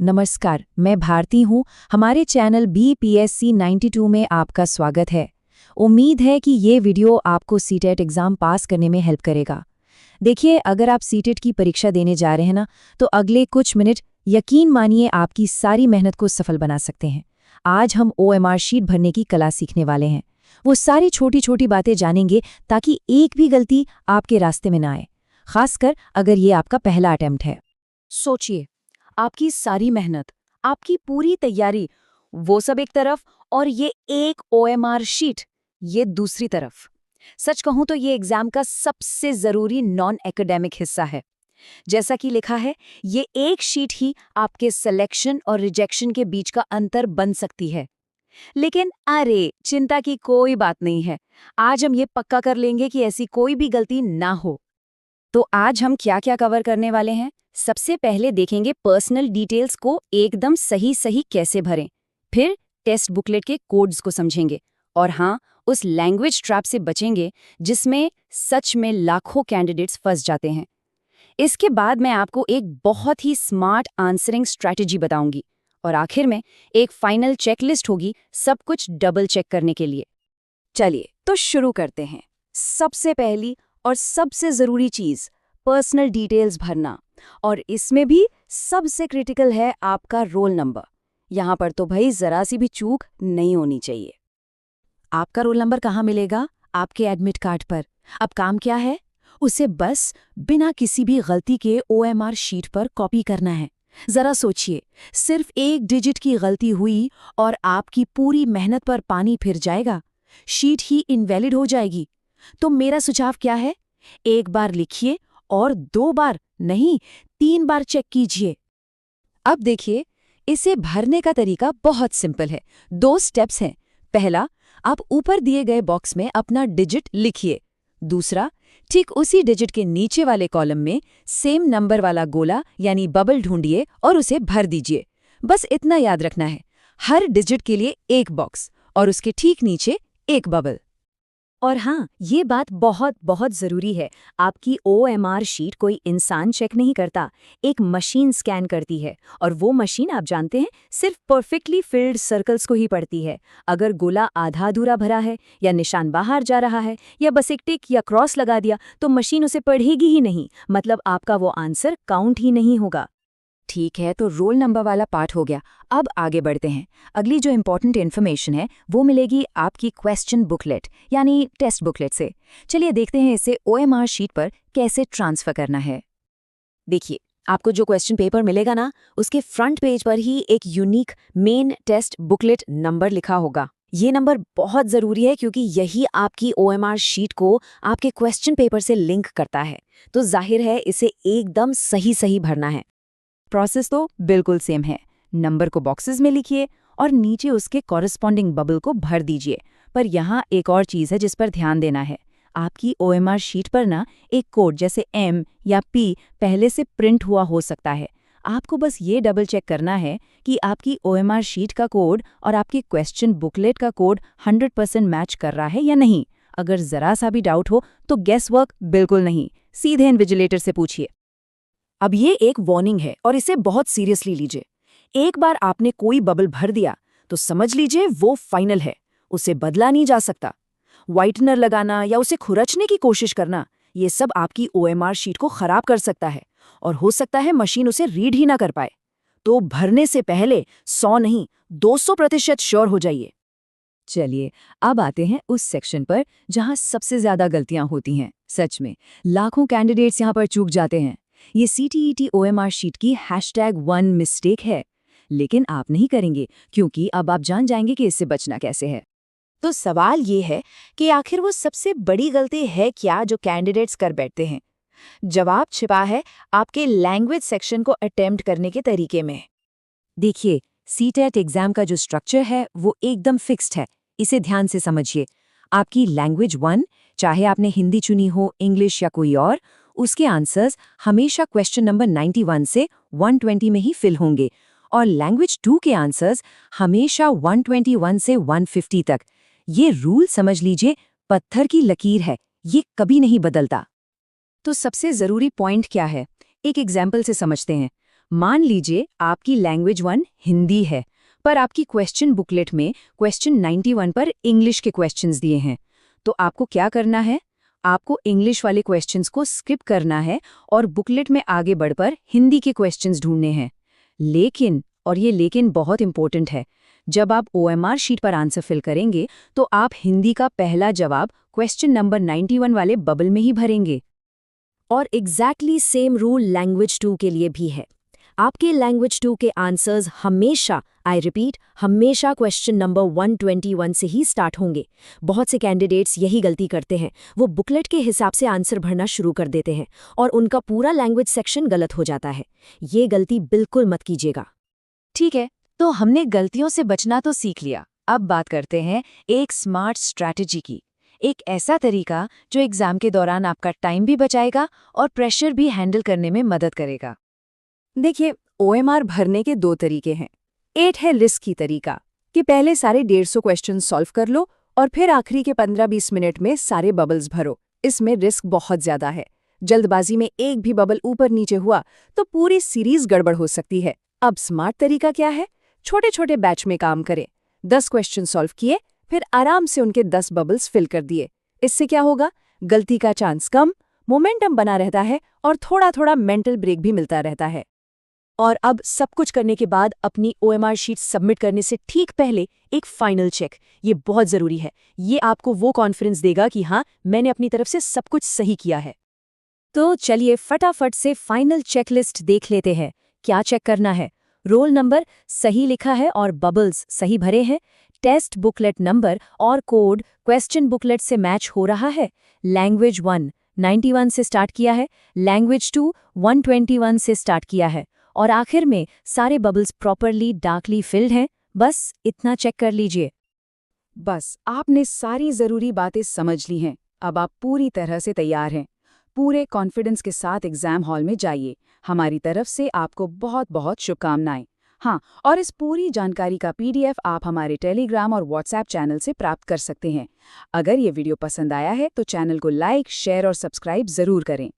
नमस्कार, मैं भारती हूँ। हमारे चैनल BPSC 92 में आपका स्वागत है। उम्मीद है कि ये वीडियो आपको सीटेट एग्ज़ाम पास करने में हेल्प करेगा। देखिए, अगर आप सीटेट की परीक्षा देने जा रहे हैं ना, तो अगले कुछ मिनट यकीन मानिए आपकी सारी मेहनत को सफल बना सकते हैं। आज हम OMR शीट भरने की कला सीखने वाले हैं। वो सारी छोटी छोटी बातें जानेंगे ताकि एक भी गलती आपके रास्ते में ना आए, खासकर अगर ये आपका पहला अटेम्प्ट है। सोचिए, आपकी सारी मेहनत, आपकी पूरी तैयारी, वो सब एक तरफ और ये एक OMR शीट, ये दूसरी तरफ। सच कहूं तो ये एग्जाम का सबसे जरूरी नॉन एकेडमिक हिस्सा है। जैसा कि लिखा है, ये एक शीट ही आपके सिलेक्शन और रिजेक्शन के बीच का अंतर बन सकती है। लेकिन अरे, चिंता की कोई बात नहीं है। आज हम ये पक्का कर लेंगे कि ऐसी कोई भी गलती ना हो। तो आज हम क्या क्या कवर करने वाले हैं? सबसे पहले देखेंगे पर्सनल डिटेल्स को एकदम सही सही कैसे भरें। फिर टेस्ट बुकलेट के कोड्स को समझेंगे। और हाँ, उस लैंग्वेज ट्रैप से बचेंगे जिसमें सच में लाखों कैंडिडेट्स फंस जाते हैं। इसके बाद मैं आपको एक बहुत ही स्मार्ट आंसरिंग स्ट्रैटेजी बताऊंगी। और आखिर में एक फाइनल चेकलिस्ट होगी, सब कुछ डबल चेक करने के लिए। चलिए तो शुरू करते हैं। सबसे पहली और सबसे ज़रूरी चीज़, पर्सनल डिटेल्स भरना। और इसमें भी सबसे क्रिटिकल है आपका रोल नंबर। यहाँ पर तो भाई ज़रा सी भी चूक नहीं होनी चाहिए। आपका रोल नंबर कहाँ मिलेगा? आपके एडमिट कार्ड पर। अब काम क्या है? उसे बस बिना किसी भी गलती के OMR शीट पर कॉपी करना है। ज़रा सोचिए, सिर्फ एक डिजिट की गलती हुई और आपकी पूरी मेहनत पर पानी फिर जाएगा। शीट ही इनवैलिड हो जाएगी। तो मेरा सुझाव क्या है? एक बार लिखिए और 2 बार नहीं, 3 बार चेक कीजिए। अब देखिए, इसे भरने का तरीका बहुत सिंपल है। 2 स्टेप्स हैं। पहला, आप ऊपर दिए गए बॉक्स में अपना डिजिट लिखिए। दूसरा, ठीक उसी डिजिट के नीचे वाले कॉलम में सेम नंबर वाला गोला यानी बबल ढूंढिए और उसे भर दीजिए। बस इतना याद रखना है, हर डिजिट के लिए एक बॉक्स और उसके ठीक नीचे एक बबल। और हाँ, ये बात बहुत बहुत ज़रूरी है। आपकी OMR शीट कोई इंसान चेक नहीं करता, एक मशीन स्कैन करती है। और वो मशीन, आप जानते हैं, सिर्फ परफेक्टली फिल्ड सर्कल्स को ही पढ़ती है। अगर गोला आधा अधूरा भरा है या निशान बाहर जा रहा है या बस एक टिक या क्रॉस लगा दिया, तो मशीन उसे पढ़ेगी ही नहीं। मतलब आपका वो आंसर काउंट ही नहीं होगा। ठीक है, तो रोल नंबर वाला पार्ट हो गया। अब आगे बढ़ते हैं। अगली जो इम्पोर्टेंट इन्फॉर्मेशन है वो मिलेगी आपकी क्वेश्चन बुकलेट यानी टेस्ट बुकलेट से। चलिए देखते हैं इसे OMR शीट पर कैसे ट्रांसफर करना है। देखिए, आपको जो क्वेश्चन पेपर मिलेगा ना, उसके फ्रंट पेज पर ही एक unique main test booklet number लिखा होगा। ये नंबर बहुत ज़रूरी है क्योंकि यही आपकी OMR शीट को आपके क्वेश्चन पेपर से लिंक करता है। तो जाहिर है इसे एकदम सही सही भरना है। प्रोसेस तो बिल्कुल सेम है। नंबर को बॉक्सेस में लिखिए और नीचे उसके कॉरेस्पॉन्डिंग बबल को भर दीजिए। पर यहाँ एक और चीज़ है जिस पर ध्यान देना है। आपकी OMR शीट पर ना एक कोड जैसे M या P पहले से प्रिंट हुआ हो सकता है। आपको बस ये डबल चेक करना है कि आपकी OMR शीट का कोड और आपकी क्वेश्चन बुकलेट का कोड 100% मैच कर रहा है या नहीं। अगर ज़रा सा भी डाउट हो तो गेस वर्क बिल्कुल नहीं, सीधे इन्विजिलेटर से पूछिए। अब ये एक वार्निंग है और इसे बहुत सीरियसली लीजिए। एक बार आपने कोई बबल भर दिया तो समझ लीजिए वो फाइनल है, उसे बदला नहीं जा सकता। व्हाइटनर लगाना या उसे खुरचने की कोशिश करना, ये सब आपकी OMR शीट को खराब कर सकता है और हो सकता है मशीन उसे रीड ही ना कर पाए। तो भरने से पहले 100 नहीं, 200% श्योर हो जाइए। चलिए, अब आते हैं उस सेक्शन पर जहां सबसे ज्यादा गलतियां होती हैं। सच में लाखों कैंडिडेट्स यहां पर चूक जाते हैं। ये CTET OMR शीट की #1 मिस्टेक है। लेकिन आप नहीं करेंगे क्योंकि अब आप जान जाएंगे कि इससे बचना कैसे है। तो सवाल ये है कि आखिर वो सबसे बड़ी गलती है क्या जो कैंडिडेट्स कर बैठते हैं? जवाब छिपा है आपके लैंग्वेज सेक्शन को अटेम्प्ट करने के तरीके में। देखिए, सीटेट एग्जाम का जो स्ट्रक्चर है वो एकदम फिक्स्ड है। इसे ध्यान से समझिए। आपकी लैंग्वेज 1, चाहे आपने हिंदी चुनी हो, इंग्लिश या कोई और, उसके आंसर्स हमेशा क्वेश्चन नंबर 91 से 120 में ही फिल होंगे और लैंग्वेज 2 के आंसर्स हमेशा 121 से 150 तक। ये रूल समझ लीजिए, पत्थर की लकीर है, ये कभी नहीं बदलता। तो सबसे ज़रूरी पॉइंट क्या है? एक एग्जाम्पल से समझते हैं। मान लीजिए आपकी लैंग्वेज 1 हिंदी है, पर आपकी क्वेश्चन बुकलेट में क्वेश्चन 91 पर इंग्लिश के क्वेश्चंस दिए हैं। तो आपको क्या करना है? आपको इंग्लिश वाले क्वेश्चंस को स्किप करना है और बुकलेट में आगे बढ़कर हिंदी के क्वेश्चंस ढूंढने हैं। लेकिन, और ये लेकिन बहुत इंपॉर्टेंट है, जब आप OMR शीट पर आंसर फिल करेंगे तो आप हिंदी का पहला जवाब क्वेश्चन नंबर 91 वाले बबल में ही भरेंगे। और एग्जैक्टली सेम रूल लैंग्वेज 2 के लिए भी है। आपके लैंग्वेज 2 के आंसर्स हमेशा, आई रिपीट, हमेशा क्वेश्चन नंबर 121 से ही स्टार्ट होंगे। बहुत से कैंडिडेट्स यही गलती करते हैं, वो बुकलेट के हिसाब से आंसर भरना शुरू कर देते हैं और उनका पूरा लैंग्वेज सेक्शन गलत हो जाता है। ये गलती बिल्कुल मत कीजिएगा। ठीक है, तो हमने गलतियों से बचना तो सीख लिया। अब बात करते हैं एक स्मार्ट स्ट्रैटेजी की, एक ऐसा तरीका जो एग्जाम के दौरान आपका टाइम भी बचाएगा और प्रेशर भी हैंडल करने में मदद करेगा। देखिए, OMR भरने के 2 तरीके हैं। एक है रिस्की तरीका कि पहले सारे 150 क्वेश्चन सॉल्व कर लो और फिर आखिरी के 15-20 मिनट में सारे बबल्स भरो। इसमें रिस्क बहुत ज्यादा है। जल्दबाजी में एक भी बबल ऊपर नीचे हुआ तो पूरी सीरीज गड़बड़ हो सकती है। अब स्मार्ट तरीका क्या है? छोटे छोटे बैच में काम करें। 10 क्वेश्चन सॉल्व किए, फिर आराम से उनके 10 बबल्स फिल कर दिए। इससे क्या होगा? गलती का चांस कम, मोमेंटम बना रहता है और थोड़ा थोड़ा मेंटल ब्रेक भी मिलता रहता है। और अब सब कुछ करने के बाद अपनी OMR शीट सबमिट करने से ठीक पहले एक फाइनल चेक, ये बहुत ज़रूरी है। ये आपको वो कॉन्फिडेंस देगा कि हाँ, मैंने अपनी तरफ से सब कुछ सही किया है। तो चलिए फटाफट से फाइनल चेकलिस्ट देख लेते हैं। क्या चेक करना है? रोल नंबर सही लिखा है और बबल्स सही भरे हैं। टेस्ट बुकलेट नंबर और कोड क्वेश्चन बुकलेट से मैच हो रहा है। लैंग्वेज 1 91 से स्टार्ट किया है, लैंग्वेज 2 121 से स्टार्ट किया है, और आखिर में सारे बबल्स प्रॉपरली डार्कली फिल्ड हैं। बस इतना चेक कर लीजिए। बस आपने सारी ज़रूरी बातें समझ ली हैं। अब आप पूरी तरह से तैयार हैं। पूरे कॉन्फिडेंस के साथ एग्जाम हॉल में जाइए। हमारी तरफ से आपको बहुत बहुत शुभकामनाएं। हाँ, और इस पूरी जानकारी का PDF आप हमारे टेलीग्राम और व्हाट्सएप चैनल से प्राप्त कर सकते हैं। अगर ये वीडियो पसंद आया है तो चैनल को लाइक, शेयर और सब्सक्राइब ज़रूर करें।